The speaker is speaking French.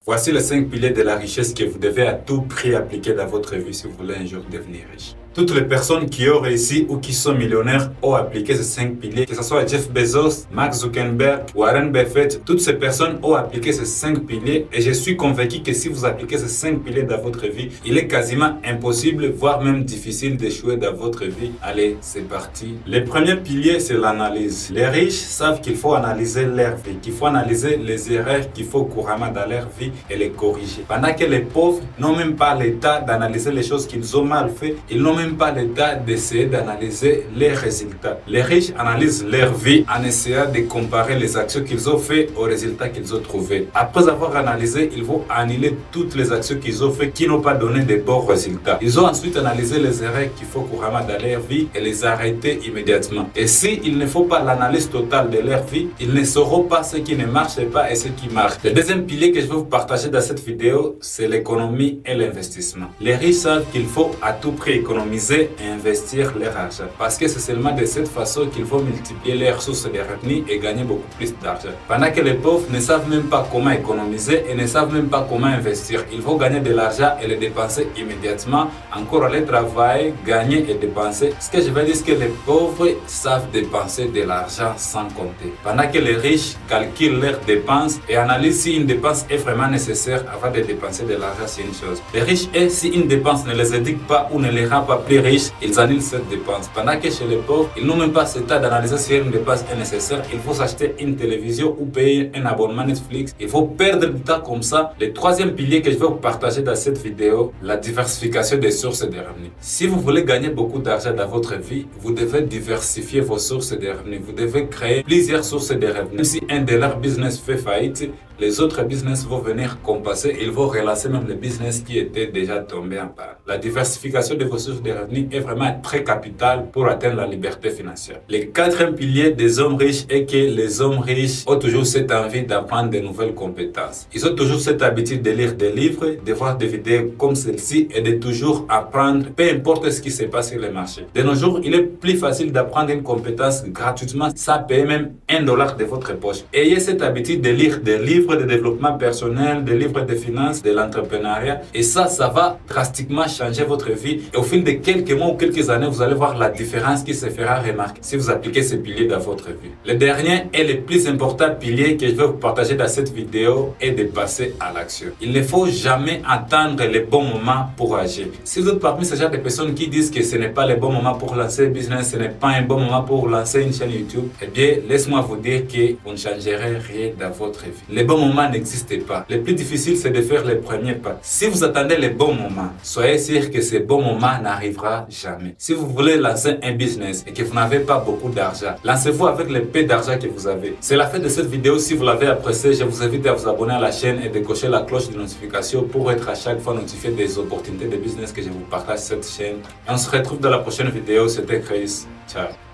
Voici les 5 piliers de la richesse que vous devez à tout prix appliquer dans votre vie si vous voulez un jour devenir riche. Toutes les personnes qui ont réussi ou qui sont millionnaires ont appliqué ces 5 piliers, que ce soit Jeff Bezos, Mark Zuckerberg, Warren Buffett. Toutes ces personnes ont appliqué ces 5 piliers et je suis convaincu que si vous appliquez ces 5 piliers dans votre vie, il est quasiment impossible, voire même difficile d'échouer dans votre vie. Allez, c'est parti. Le premier pilier, c'est l'analyse. Les riches savent qu'il faut analyser leur vie, qu'il faut analyser les erreurs qu'il faut couramment dans leur vie et les corriger. Pendant que les pauvres n'ont même pas l'état d'analyser les choses qu'ils ont mal fait, ils n'ont même pas l'état d'essayer d'analyser les résultats. Les riches analysent leur vie en essayant de comparer les actions qu'ils ont fait aux résultats qu'ils ont trouvés. Après avoir analysé, ils vont annuler toutes les actions qu'ils ont fait qui n'ont pas donné de bons résultats. Ils ont ensuite analysé les erreurs qu'il faut couramment dans leur vie et les arrêter immédiatement. Et s'il ne faut pas l'analyse totale de leur vie, ils ne sauront pas ce qui ne marche pas et ce qui marche. Le deuxième pilier que je vais vous partager dans cette vidéo, c'est l'économie et l'investissement. Les riches savent qu'il faut à tout prix économiser et investir leur argent. Parce que c'est seulement de cette façon qu'ils vont multiplier leurs sources de revenus et gagner beaucoup plus d'argent. Pendant que les pauvres ne savent même pas comment économiser et ne savent même pas comment investir. Ils vont gagner de l'argent et le dépenser immédiatement. Encore aller travailler, gagner et dépenser. Ce que je veux dire, c'est que les pauvres savent dépenser de l'argent sans compter. Pendant que les riches calculent leurs dépenses et analysent si une dépense est vraiment nécessaire avant de dépenser de l'argent, c'est une chose. Les riches, et si une dépense ne les éduque pas ou ne les rend pas plus riches, ils annulent cette dépense. Pendant que chez les pauvres, ils n'ont même pas ce temps d'analyser si une dépense est nécessaire. Il faut s'acheter une télévision ou payer un abonnement Netflix. Il faut perdre du temps comme ça. Le troisième pilier que je vais vous partager dans cette vidéo, la diversification des sources de revenus. Si vous voulez gagner beaucoup d'argent dans votre vie, vous devez diversifier vos sources de revenus. Vous devez créer plusieurs sources de revenus. Même si un de leurs business fait faillite, les autres business vont venir compenser. Ils vont relancer même les business qui étaient déjà tombés en panne. La diversification de vos sources de revenus est vraiment très capitale pour atteindre la liberté financière. Le quatrième pilier des hommes riches est que les hommes riches ont toujours cette envie d'apprendre de nouvelles compétences. Ils ont toujours cette habitude de lire des livres, de voir des vidéos comme celle-ci et de toujours apprendre, peu importe ce qui se passe sur le marché. De nos jours, il est plus facile d'apprendre une compétence gratuitement sans payer même $1 de votre poche. Ayez cette habitude de lire des livres de développement personnel, des livres de finances, de l'entrepreneuriat. Et ça va drastiquement changer votre vie. Et au fil de quelques mois ou quelques années, vous allez voir la différence qui se fera remarquer si vous appliquez ces piliers dans votre vie. Le dernier et le plus important pilier que je vais vous partager dans cette vidéo est de passer à l'action. Il ne faut jamais attendre le bon moment pour agir. Si vous êtes parmi ces genre de personnes qui disent que ce n'est pas le bon moment pour lancer un business, ce n'est pas un bon moment pour lancer une chaîne YouTube, eh bien, laisse-moi vous dire que vous ne changerez rien dans votre vie. Le bon moment n'existe pas. Le plus difficile, c'est de faire les premiers pas. Si vous attendez le bon moment, soyez sûr que ce bon moment n'arrivera jamais. Si vous voulez lancer un business et que vous n'avez pas beaucoup d'argent, lancez-vous avec le peu d'argent que vous avez. C'est la fin de cette vidéo. Si vous l'avez appréciée, je vous invite à vous abonner à la chaîne et de cocher la cloche de notification pour être à chaque fois notifié des opportunités de business que je vous partage sur cette chaîne. Et on se retrouve dans la prochaine vidéo. C'était Chris. Ciao.